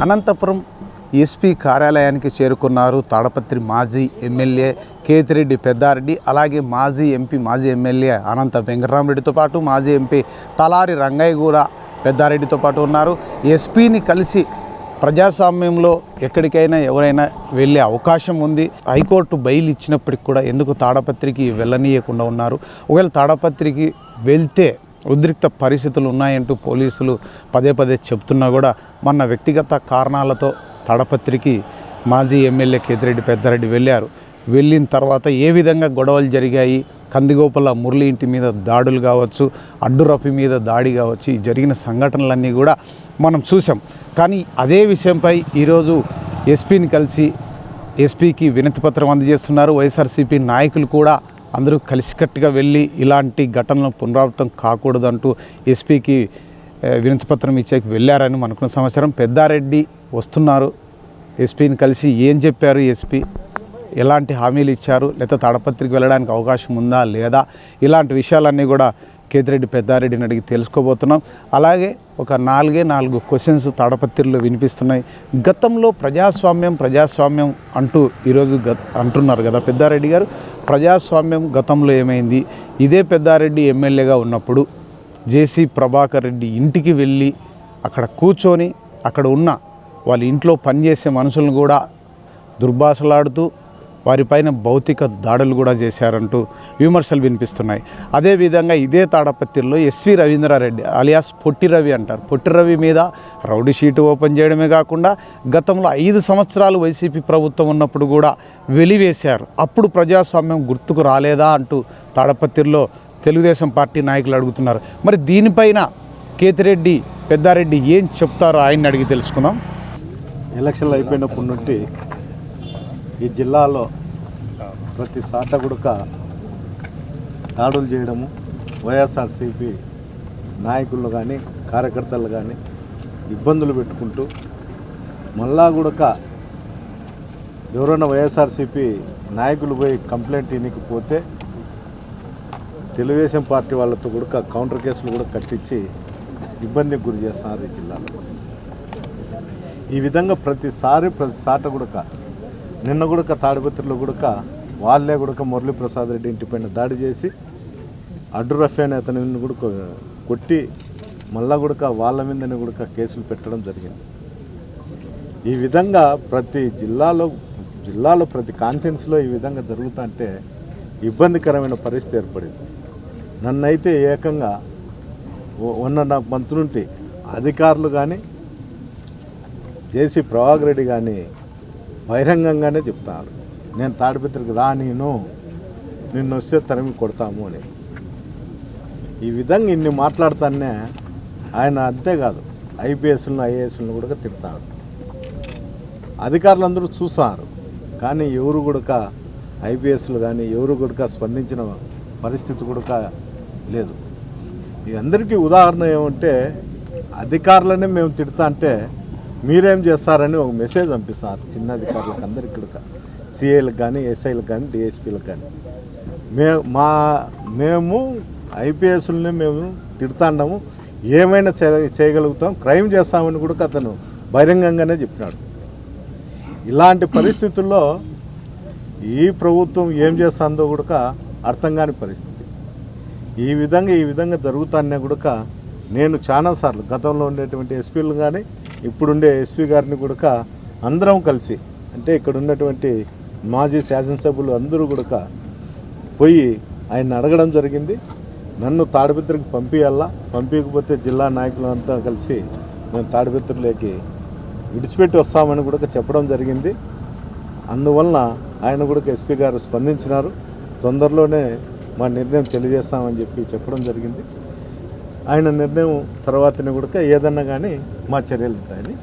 Anantapuram SP కార్యాలయానికి చేరుకున్నారు తాడపత్రి మాజీ ఎమ్మెల్యే కేతిరెడ్డి పెద్దారెడ్డి, అలాగే మాజీ ఎంపీ మాజీ ఎమ్మెల్యే అనంత వెంకటరామరెడ్డితో పాటు మాజీ ఎంపీ తలారి రంగయ్య కూడా పెద్దారెడ్డితో పాటు ఉన్నారు. ఎస్పీని కలిసి ప్రజాస్వామ్యంలో ఎక్కడికైనా ఎవరైనా వెళ్ళే అవకాశం ఉంది. హైకోర్టు బెయిల్ ఇచ్చినప్పటికి కూడా ఎందుకు తాడపత్రికి వెళ్ళనీయకుండా ఉన్నారు? ఒకవేళ తాడపత్రికి వెళ్తే ఉద్రిక్త పరిస్థితులు ఉన్నాయంటూ పోలీసులు పదే పదే చెప్తున్నా కూడా మొన్న వ్యక్తిగత కారణాలతో తాడపత్రికి మాజీ ఎమ్మెల్యే కేతిరెడ్డి పెద్దారెడ్డి వెళ్ళారు. వెళ్ళిన తర్వాత ఏ విధంగా గొడవలు జరిగాయి, కందిగోపల మురళి ఇంటి మీద దాడులు కావచ్చు, అడ్డు రఫీ మీద దాడి కావచ్చు, ఈ జరిగిన సంఘటనలన్నీ కూడా మనం చూసాం. కానీ అదే విషయంపై ఈరోజు ఎస్పీని కలిసి ఎస్పీకి వినతిపత్రం అందజేస్తున్నారు. వైఎస్ఆర్సీపీ నాయకులు కూడా అందరూ కలిసికట్టుగా వెళ్ళి ఇలాంటి ఘటనలు పునరావృతం కాకూడదంటూ ఎస్పీకి వినతిపత్రం ఇచ్చేకి వెళ్ళారని మనకున్న సమాచారం. పెద్దారెడ్డి వస్తున్నారు. ఎస్పీని కలిసి ఏం చెప్పారు, ఎస్పీ ఎలాంటి హామీలు ఇచ్చారు, లేదా తాడపత్రికి వెళ్ళడానికి అవకాశం ఉందా లేదా, ఇలాంటి విషయాలన్నీ కూడా కేతిరెడ్డి పెద్దారెడ్డిని అడిగి తెలుసుకోబోతున్నాం. అలాగే ఒక 4 క్వశ్చన్స్ తాడపత్రిలో వినిపిస్తున్నాయి. గతంలో ప్రజాస్వామ్యం అంటూ ఈరోజు అంటున్నారు కదా పెద్దారెడ్డి గారు. ప్రజాస్వామ్యం గతంలో ఏమైంది? ఇదే పెద్దారెడ్డి ఎమ్మెల్యేగా ఉన్నప్పుడు జేసీ ప్రభాకర్ రెడ్డి ఇంటికి వెళ్ళి అక్కడ కూర్చొని అక్కడ ఉన్న వాళ్ళ ఇంట్లో పనిచేసే మనుషులను కూడా దుర్భాషలాడుతూ వారిపైన భౌతిక దాడులు కూడా చేశారంటూ విమర్శలు వినిపిస్తున్నాయి. అదేవిధంగా ఇదే తాడపత్రిలో ఎస్వి రవీంద్రారెడ్డి అలియాస్ పొట్టి రవి అంటారు. పొట్టి రవి మీద రౌడీ షీటు ఓపెన్ చేయడమే కాకుండా గతంలో 5 సంవత్సరాలు వైసీపీ ప్రభుత్వం ఉన్నప్పుడు కూడా వెలివేశారు. అప్పుడు ప్రజాస్వామ్యం గుర్తుకు రాలేదా అంటూ తాడపత్రిలో తెలుగుదేశం పార్టీ నాయకులు అడుగుతున్నారు. మరి దీనిపైన కేతిరెడ్డి పెద్దారెడ్డి ఏం చెప్తారో ఆయన్ని అడిగి తెలుసుకుందాం. ఎలక్షన్లు అయిపోయినప్పటి నుండి ఈ జిల్లాలో ప్రతి సాట గుడక దాడులు చేయడము, వైఎస్ఆర్సీపీ నాయకులు కానీ కార్యకర్తలు కానీ ఇబ్బందులు పెట్టుకుంటూ మళ్ళా గుడక ఎవరైనా వైఎస్ఆర్సీపీ నాయకులు పోయి కంప్లైంట్ ఇవ్వకపోతే తెలుగుదేశం పార్టీ వాళ్ళతో కూడా కౌంటర్ కేసులు కూడా కట్టించి ఇబ్బందికి గురి చేస్తున్నారు ఈ జిల్లాలో. ఈ విధంగా ప్రతి సాట గుడక నిన్న గుడక తాడిపత్రిలో గుడక వాళ్ళే గుడక మురళీప్రసాద్ రెడ్డి ఇంటిపైన దాడి చేసి అడ్డు రఫీ అనే అతని కూడా కొట్టి మళ్ళా గుడక వాళ్ళ మీదనే గుడక కేసులు పెట్టడం జరిగింది. ఈ విధంగా ప్రతి జిల్లాలో ప్రతి కాన్స్టిట్యున్సీలో ఈ విధంగా జరుగుతుంటే ఇబ్బందికరమైన పరిస్థితి ఏర్పడింది. నన్నైతే ఏకంగా 1.5 మంత్ నుండి అధికారులు కానీ జేసీ ప్రభాకర్ రెడ్డి కానీ బహిరంగంగానే చెప్తాడు, నేను తాడిపత్రికి నిన్ను వస్తే తరిమి కొడతాము అని. ఈ విధంగా ఇన్ని మాట్లాడుతానే ఆయన అంతేకాదు ఐపీఎస్లను ఐఏఎస్లను కూడా తిడతాడు. అధికారులందరూ చూస్తారు కానీ ఎవరు కూడా ఐపీఎస్లు కానీ ఎవరు కూడా స్పందించిన పరిస్థితి కూడా లేదు. ఈ అందరికీ ఉదాహరణ ఏమంటే అధికారులనే మేము తిడతా అంటే మీరేం చేస్తారని ఒక మెసేజ్ పంపిస్తారు చిన్న అధికారులకు అందరికీ కూడా, సిఐలకు కానీ ఎస్ఐలకు కానీ డిఎస్పీలకు కానీ. మేము ఐపీఎస్లని మేము తిడుతున్నాము, ఏమైనా చేయగలుగుతాం, క్రైమ్ చేస్తామని కూడా అతను బహిరంగంగానే చెప్పినాడు. ఇలాంటి పరిస్థితుల్లో ఈ ప్రభుత్వం ఏం చేస్తుందో కూడా అర్థం కాని పరిస్థితి. ఈ విధంగా జరుగుతానే కూడా నేను చాలాసార్లు గతంలో ఉండేటువంటి ఎస్పీలు కానీ ఇప్పుడుండే ఎస్పీ గారిని కూడా అందరం కలిసి, అంటే ఇక్కడ ఉన్నటువంటి మాజీ శాసనసభ్యులు అందరూ కూడా పోయి ఆయన అడగడం జరిగింది. నన్ను తాడిపత్రికి పంపించకపోతే జిల్లా నాయకులు అంతా కలిసి మేము తాడిపత్రిలోకి విడిచిపెట్టి వస్తామని కూడా చెప్పడం జరిగింది. అందువలన ఆయన కూడా ఎస్పీ గారు స్పందించినారు. తొందరలోనే మా నిర్ణయం తెలియజేస్తామని చెప్పడం జరిగింది. ఆయన నిర్ణయం తర్వాతనే కూడా ఏదన్నా కానీ మా చర్యలు ఉంటాయని